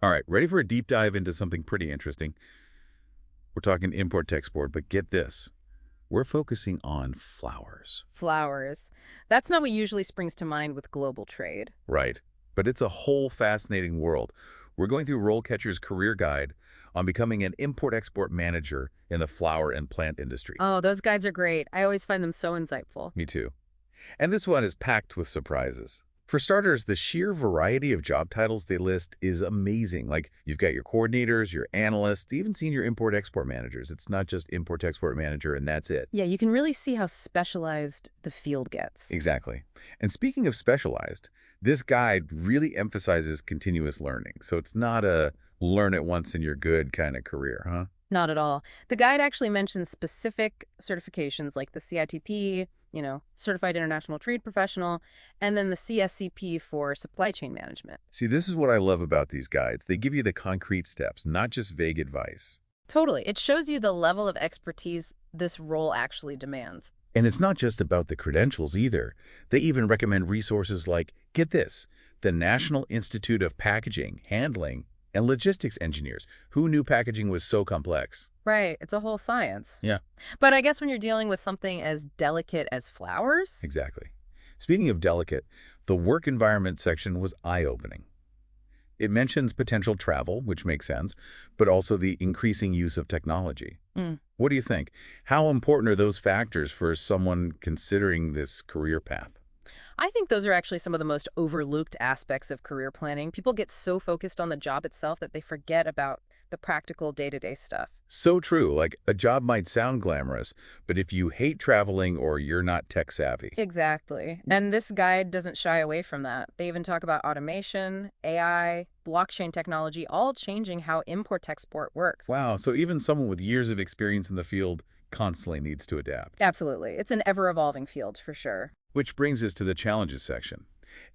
All right, ready for a deep dive into something pretty interesting? We're talking import-export, but get this. We're focusing on flowers. Flowers. That's not what usually springs to mind with global trade. Right. But it's a whole fascinating world. We're going through RoleCatcher's career guide on becoming an import-export manager in the flower and plant industry. Oh, those guides are great. I always find them so insightful. Me too. And this one is packed with surprises. For starters, the sheer variety of job titles they list is amazing. Like, you've got your coordinators, your analysts, even senior import-export managers. It's not just import-export manager and that's it. Yeah, you can really see how specialized the field gets. Exactly. And speaking of specialized, this guide really emphasizes continuous learning. So it's not a learn it once and you're good kind of career, huh? Not at all. The guide actually mentions specific certifications like the CITP, Certified International Trade Professional, and then the CSCP for supply chain management. See, this is what I love about these guides. They give you the concrete steps, not just vague advice. Totally. It shows you the level of expertise this role actually demands. And it's not just about the credentials either. They even recommend resources like, get this, the National Institute of Packaging, Handling, and Logistics Engineers. Who knew packaging was so complex? Right. It's a whole science. Yeah. But I guess when you're dealing with something as delicate as flowers. Exactly. Speaking of delicate, the work environment section was eye-opening. It mentions potential travel, which makes sense, but also the increasing use of technology. Mm. What do you think? How important are those factors for someone considering this career path? I think those are actually some of the most overlooked aspects of career planning. People get so focused on the job itself that they forget about the practical day-to-day stuff. So true. Like, a job might sound glamorous, but if you hate traveling or you're not tech savvy. Exactly. And this guide doesn't shy away from that. They even talk about automation, AI, blockchain technology, all changing how import-export works. Wow, so even someone with years of experience in the field constantly needs to adapt. Absolutely. It's an ever-evolving field for sure. Which brings us to the challenges section.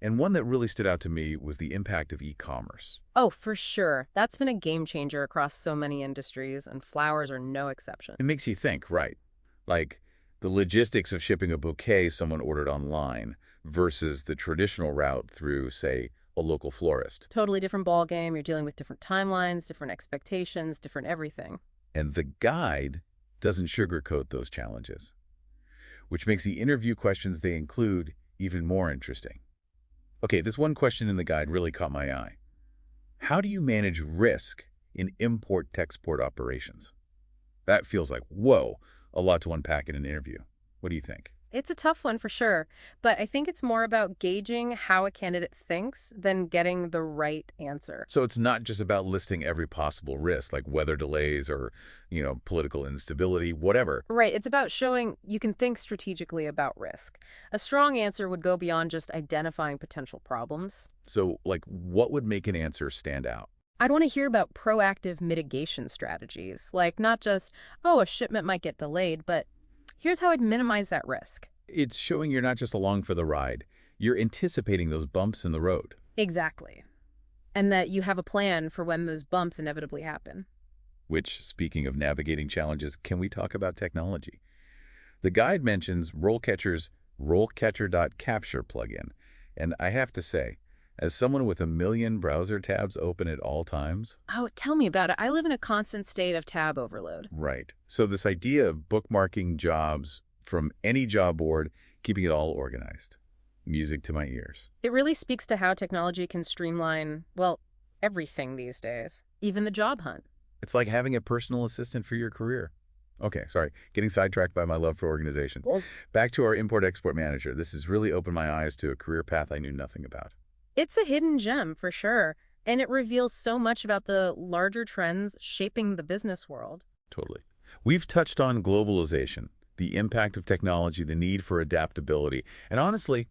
And one that really stood out to me was the impact of e-commerce. Oh, for sure. That's been a game changer across so many industries, and flowers are no exception. It makes you think, right? Like, the logistics of shipping a bouquet someone ordered online versus the traditional route through, say, a local florist. Totally different ballgame. You're dealing with different timelines, different expectations, different everything. And the guide doesn't sugarcoat those challenges, which makes the interview questions they include even more interesting. Okay, this one question in the guide really caught my eye. How do you manage risk in import-export operations? That feels like, whoa, a lot to unpack in an interview. What do you think? It's a tough one for sure, but I think it's more about gauging how a candidate thinks than getting the right answer. So it's not just about listing every possible risk, like weather delays or, political instability, whatever. Right, it's about showing you can think strategically about risk. A strong answer would go beyond just identifying potential problems. So, like, what would make an answer stand out? I'd want to hear about proactive mitigation strategies, like not just, oh, a shipment might get delayed, but here's how I'd minimize that risk. It's showing you're not just along for the ride. You're anticipating those bumps in the road. Exactly. And that you have a plan for when those bumps inevitably happen. Which, speaking of navigating challenges, can we talk about technology? The guide mentions RoleCatcher's RoleCatcher.capture plugin. And I have to say, as someone with a million browser tabs open at all times. Oh, tell me about it. I live in a constant state of tab overload. Right. So this idea of bookmarking jobs from any job board, keeping it all organized. Music to my ears. It really speaks to how technology can streamline, well, everything these days, even the job hunt. It's like having a personal assistant for your career. Okay, sorry, getting sidetracked by my love for organization. Back to our import-export manager. This has really opened my eyes to a career path I knew nothing about. It's a hidden gem, for sure, and it reveals so much about the larger trends shaping the business world. Totally. We've touched on globalization, the impact of technology, the need for adaptability, and honestly,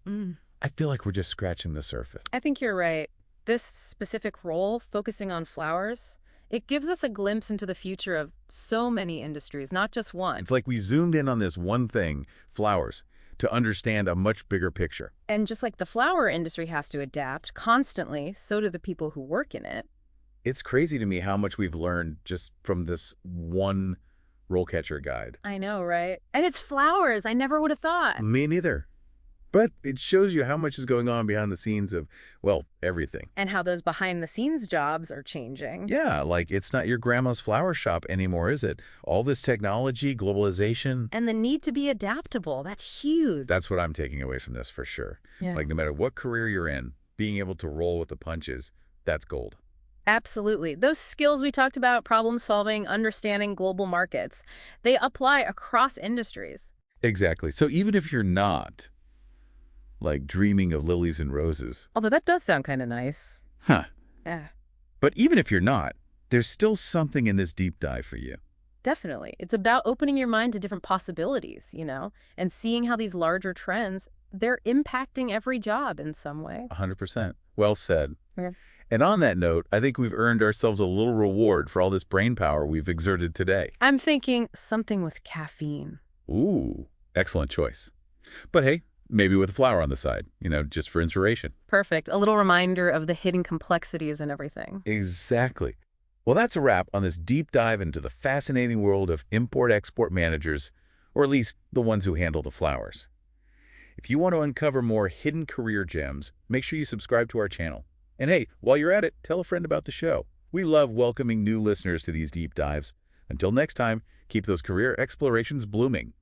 I feel like we're just scratching the surface. I think you're right. This specific role, focusing on flowers, it gives us a glimpse into the future of so many industries, not just one. It's like we zoomed in on this one thing, flowers, to understand a much bigger picture. And just like the flower industry has to adapt constantly, so do the people who work in it. It's crazy to me how much we've learned just from this one RoleCatcher guide. I know, right? And it's flowers. I never would have thought. Me neither. But it shows you how much is going on behind the scenes of, well, everything. And how those behind-the-scenes jobs are changing. Yeah, like it's not your grandma's flower shop anymore, is it? All this technology, globalization, And the need to be adaptable, that's huge. that's what I'm taking away from this for sure. Yeah. Like no matter what career you're in, being able to roll with the punches, that's gold. Absolutely. Those skills we talked about, problem solving, understanding global markets, they apply across industries. Exactly. So even if you're not, like, dreaming of lilies and roses, Although that does sound kind of nice. huh, Yeah, but even if you're not, there's still something in this deep dive for you. definitely. It's about opening your mind to different possibilities, and seeing how these larger trends, they're impacting every job in some way. 100%. Well said. Yeah. And on that note, I think we've earned ourselves a little reward for all this brain power we've exerted today. I'm thinking something with caffeine. Ooh, excellent choice. But hey, maybe with a flower on the side, just for inspiration. Perfect. A little reminder of the hidden complexities and everything. Exactly. Well, that's a wrap on this deep dive into the fascinating world of import-export managers, or at least the ones who handle the flowers. If you want to uncover more hidden career gems, make sure you subscribe to our channel. And hey, while you're at it, tell a friend about the show. We love welcoming new listeners to these deep dives. Until next time, keep those career explorations blooming.